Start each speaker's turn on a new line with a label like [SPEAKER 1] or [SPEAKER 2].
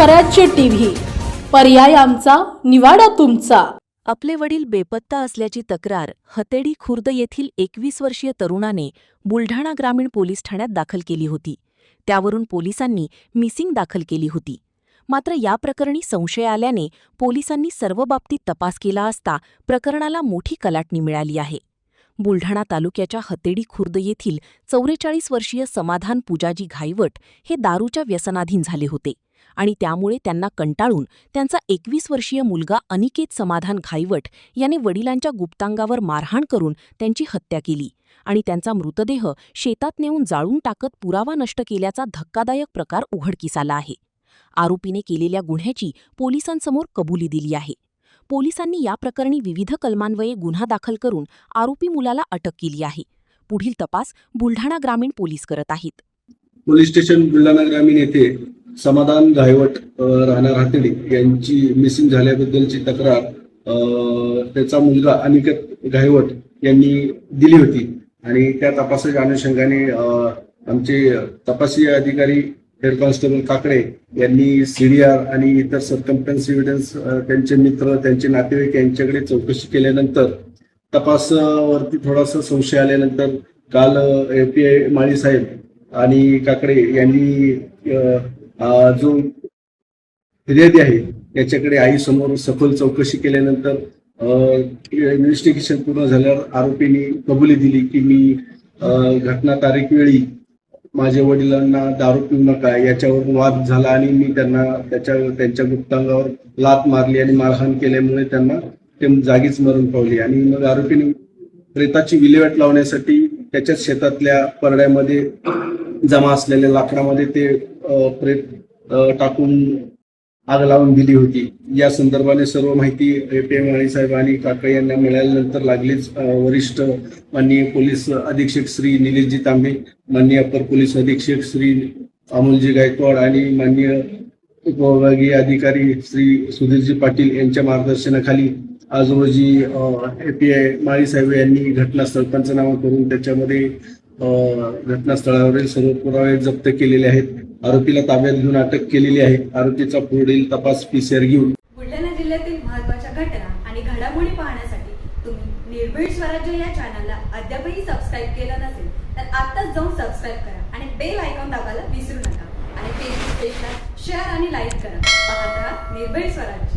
[SPEAKER 1] स्वराज्य टीव्ही, पर्याय आमचा, निवाडा तुमचा।
[SPEAKER 2] आपले वडील बेपत्ता असल्याची तक्रार हतेडी खुर्द येथील 21 वर्षीय तरुणाने बुलढाणा ग्रामीण पोलीस ठाण्यात दाखल केली होती। त्यावरून पोलिसांनी मिसिंग दाखल केली होती। मात्र या प्रकरणी संशय आल्याने पोलिसांनी सर्व बाबतीत तपास केला असता प्रकरणाला मोठी कलाटणी मिळाली आहे। बुलढाणा तालुक्याच्या हतेडी खुर्द येथील 44 वर्षीय समाधान पूजाजी घाईवट हे दारूच्या व्यसनाधीन झाले होते आणि त्यामुळे त्यांना कंटाळून त्यांचा 21 वर्षीय मुलगा अनिकेत समाधान घाईवट याने वडिलांच्या गुप्तांगावर मारहाण करून त्यांची हत्या केली आणि त्यांचा मृतदेह शेतात नेऊन जाळून टाकत पुरावा नष्ट केल्याचा धक्कादायक प्रकार उघडकीस आला आहे। आरोपीने केलेल्या गुन्ह्याची पोलिसांसमोर कबुली दिली आहे। पोलिसांनी या प्रकरणी विविध कलमान्वये गुन्हा दाखल करून आरोपी मुलाला अटक केली आहे। पुढील तपास बुलढाणा ग्रामीण पोलीस करत आहेत।
[SPEAKER 3] पोलीस स्टेशन बुलढाणा ग्रामीण येथे समाधान घाईवट राहणार हतेडी यांची मिसिंग झाल्याबद्दलची तक्रार त्याचा मुलगा अनिकेत घाईवट यांनी दिली होती आणि त्या तपासाच्या अनुषंगाने आमचे तपासी अधिकारी हेड कॉन्स्टेबल काकडे यांनी सीडीआर आणि इतर सर्कमस्टन्स एव्हिडन्स त्यांचे मित्र त्यांचे नातेवाईक यांच्याकडे चौकशी केल्यानंतर तपासावरती थोडासा संशय आल्यानंतर काल एपीआय माळी साहेब आणि काकडे यांनी जो फिर्यादी आहे याच्याकडे आईसमोर सखोल चौकशी केल्यानंतर इन्व्हेस्टिगेशन पूर्ण झाल्यावर आरोपींनी कबुली दिली की मी घटना तारीख वेळी माझ्या वडिलांना दारू पिऊ नका याच्यावर वाद झाला आणि मी त्यांना त्यांच्या गुप्तांगावर लात मारली आणि मारहाण केल्यामुळे त्यांना ते जागीच मरण पावली आणि मग आरोपींनी प्रेताची विल्हेवाट लावण्यासाठी त्याच्याच शेतातल्या परड्यामध्ये जमा असलेल्या लाकडामध्ये ते प्रेत टाकून आग लावून दिली होती। या संदर्भाने सर्व माहिती एपीआय माळी साहेब आणि काकडे यांना मिळाल्यानंतर लागलीच वरिष्ठ माननीय पोलीस अधीक्षक श्री निलेशजी तांबे, माननीय अपर पोलीस अधीक्षक श्री अमोलजी गायकवाड आणि माननीय उपविभागीय अधिकारी श्री सुधीरजी पाटील यांच्या मार्गदर्शनाखाली आज रोजी एपीआय माळी साहेब यांनी घटनास्थळ पंचनामा करून त्याच्यामध्ये घटनास्थळावरील सर्व पुरावे जप्त केलेले आहेत। आरोपीला ताब्यात घेऊन अटक केलेली आहे। आरोपीचा पुढील तपास पीसीआर घेऊन
[SPEAKER 4] बुलढाणा जिल्ह्यातील महत्त्वाच्या घटना आणि घडामोडी पाहण्यासाठी तुम्ही निर्भीड स्वराज्य या चॅनलला अद्यापही सबस्क्राईब केलं नसेल तर आत्ताच जाऊन सबस्क्राईब करा आणि बेल आयकॉन दाबायला विसरू नका आणि फेसबुक पेजला शेअर आणि लाईक करा। पाहत राहा निर्भीड स्वराज्य।